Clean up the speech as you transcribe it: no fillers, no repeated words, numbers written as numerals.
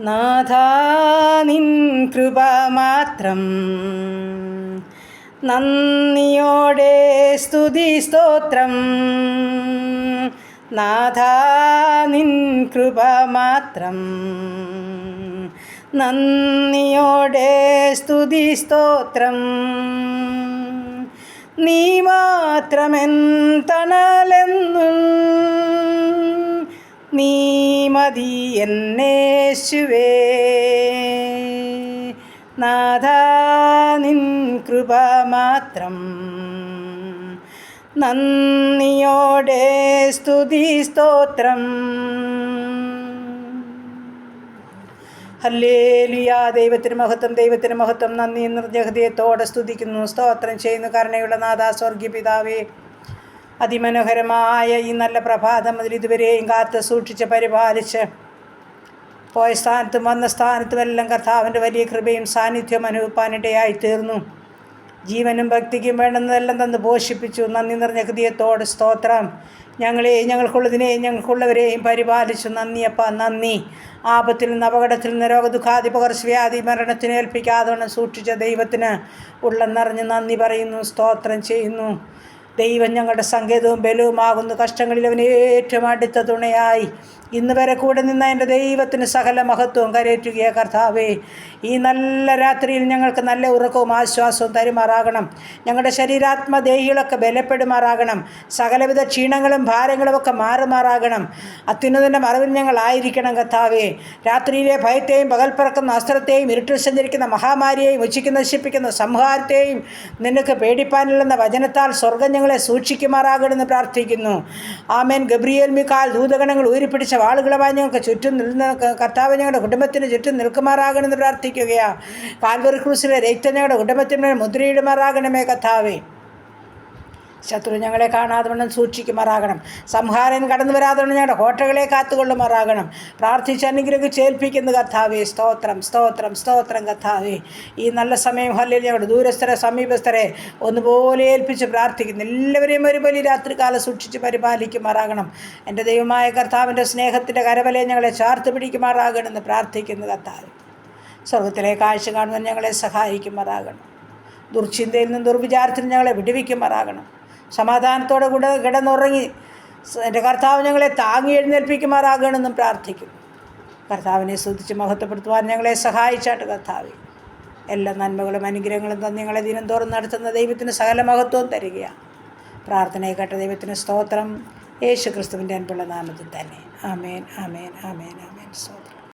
നാഥാ നിൻ കൃപ മാത്രം നന്ദിയോടെ സ്തുതി സ്തോത്രം. നാഥാ നിൻ കൃപ മാത്രം നന്ദിയോടെ സ്തുതി സ്തോത്രം. നീ മാത്രമെൻ തണലെന്നും നീ മതി എന്നേശുവേ. നാഥാ നിൻ കൃപ മാത്രം നന്ദിയോടെ സ്തുതി സ്തോത്രം. ഹല്ലേലൂയ. ദൈവത്തിന് മഹത്വം, ദൈവത്തിന് മഹത്വം. നന്ദി നിറഞ്ഞ ഹൃദയത്തോടെ സ്തുതിക്കുന്നു, സ്തോത്രം ചെയ്യുന്നു. കരുണയുള്ള നാഥാ, സ്വർഗീയ പിതാവേ, അതിമനോഹരമായ ഈ നല്ല പ്രഭാതം മുതൽ ഇതുവരെയും കാത്ത് സൂക്ഷിച്ച് പരിപാലിച്ച് പോയ സ്ഥാനത്തും വന്ന സ്ഥാനത്തുമെല്ലാം കർത്താവിൻ്റെ വലിയ കൃപയും സാന്നിധ്യവും അനുഭവിപ്പാനിടയായി തീർന്നു. ജീവനും ഭക്തിക്കും വേണ്ടുന്നതെല്ലാം തന്ന് പോഷിപ്പിച്ചു. നന്ദി നിറഞ്ഞ ഹൃദയത്തോട് സ്തോത്രം. ഞങ്ങളെയും ഞങ്ങൾക്കുള്ളതിനെയും ഞങ്ങൾക്കുള്ളവരെയും പരിപാലിച്ചു. നന്ദിയപ്പ, നന്ദി. ആപത്തിൽ നിന്ന്, അപകടത്തിൽ നിന്ന്, രോഗദുഃഖാദി പകർച്ചവ്യാധി മരണത്തിന് ഏൽപ്പിക്കാതെ സൂക്ഷിച്ച ദൈവത്തിന് ഉള്ളം നിറഞ്ഞ് നന്ദി പറയുന്നു, സ്തോത്രം ചെയ്യുന്നു. ദൈവം ഞങ്ങളുടെ സങ്കേതവും ബലവുമാകുന്നു. കഷ്ടങ്ങളിൽ അവന് ഏറ്റവും അടുത്ത തുണയായി ഇന്ന് വരെ കൂടെ നിന്ന എൻ്റെ ദൈവത്തിന് സകല മഹത്വവും കരയേറ്റുകയെ കർത്താവേ. ഈ നല്ല രാത്രിയിൽ ഞങ്ങൾക്ക് നല്ല ഉറക്കവും ആശ്വാസവും തരുമാറാകണം. ഞങ്ങളുടെ ശരീരാത്മദേഹികളൊക്കെ ബലപ്പെടുമാറാകണം. സകലവിധ ക്ഷീണങ്ങളും ഭാരങ്ങളും ഒക്കെ മാറുമാറാകണം. അത്യുന്നതൻ്റെ മറവിൽ ഞങ്ങളായിരിക്കണം കർത്താവേ. രാത്രിയിലെ ഭയത്തെയും പകൽ പറക്കുന്ന അസ്ത്രത്തെയും ഇരുട്ടിൽ സഞ്ചരിക്കുന്ന മഹാമാരിയെയും ഉച്ചയ്ക്ക് നശിപ്പിക്കുന്ന സംഹാരത്തെയും നിനക്ക് പേടിപ്പാനില്ലെന്ന വചനത്താൽ സ്വർഗം ഞങ്ങളെ സൂക്ഷിക്കുമാറാകണമെന്ന് പ്രാർത്ഥിക്കുന്നു. ആമേൻ. ഗബ്രിയേൽ മിഖാൽ ദൂതഗണങ്ങൾ ഊരിപ്പിടിച്ച വാളുകളുമായി ഞങ്ങൾക്ക് ചുറ്റും കർത്താവ് ഞങ്ങളുടെ കുടുംബത്തിന് ചുറ്റും നിൽക്കുമാറാകണമെന്ന് പ്രാർത്ഥിക്കുകയാണ്. കാൽവറി ക്രൂസിലെ രക്തം ഞങ്ങളുടെ കുടുംബത്തിന് മുദ്രയിടുമാറാകണമേ കർത്താവേ. ശത്രു ഞങ്ങളെ കാണാതെ വണ്ണം സൂക്ഷിക്കുമാറാകണം. സംഹാരം കടന്നു വരാതെ വണ്ണം ഞങ്ങളുടെ കോട്ടകളെ കാത്തുകൊള്ളുമാറാകണം. പ്രാർത്ഥിച്ച് അനുഗ്രഹിച്ച് ഏൽപ്പിക്കുന്നു കർത്താവേ. സ്തോത്രം, സ്തോത്രം, സ്തോത്രം കർത്താവേ. ഈ നല്ല സമയം ഹല്ലേലൂയ. ഞങ്ങളുടെ ദൂരസ്ഥരെ സമീപസ്ഥരെ ഒന്നുപോലെ ഏൽപ്പിച്ച് പ്രാർത്ഥിക്കുന്നു. എല്ലാവരെയും ഒരുപോലെ രാത്രികാലം സൂക്ഷിച്ച് പരിപാലിക്കുമാറാകണം. എൻ്റെ ദൈവമായ കർത്താവിൻ്റെ സ്നേഹത്തിൻ്റെ കരവലയെ ഞങ്ങളെ ചാർത്ത് പിടിക്കുമാറാകണമെന്ന് പ്രാർത്ഥിക്കുന്നു കർത്താവേ. സ്വർഗത്തിലെ കാഴ്ച കാണുവാൻ ഞങ്ങളെ സഹായിക്കുമാറാകണം. ദുർചിന്തയിൽ നിന്നും ദുർവിചാരത്തിൽ ഞങ്ങളെ വിടുവിക്കുമാറാകണം. സമാധാനത്തോടെ കൂടെ കിടന്നുറങ്ങി എൻ്റെ കർത്താവ് ഞങ്ങളെ താങ്ങി എഴുന്നേൽപ്പിക്കുമാറാകണമെന്നും പ്രാർത്ഥിക്കുന്നു. കർത്താവിനെ സ്തുതിച്ച് മഹത്വപ്പെടുത്തുവാൻ ഞങ്ങളെ സഹായിച്ചാട്ട് കർത്താവേ. എല്ലാ നന്മകളും അനുഗ്രഹങ്ങളും തന്ന് ഞങ്ങളെ ദിനം തോറും നടത്തുന്ന ദൈവത്തിന് സകല മഹത്വവും തരികയാണ്. പ്രാർത്ഥനയെ കേട്ട ദൈവത്തിന് സ്തോത്രം. യേശു ക്രിസ്തുവിൻ്റെ അൻപുള്ള നാമത്തിൽ തന്നെ. ആമേൻ, ആമേൻ, ആമേൻ, ആമേൻ. സ്തോത്രം.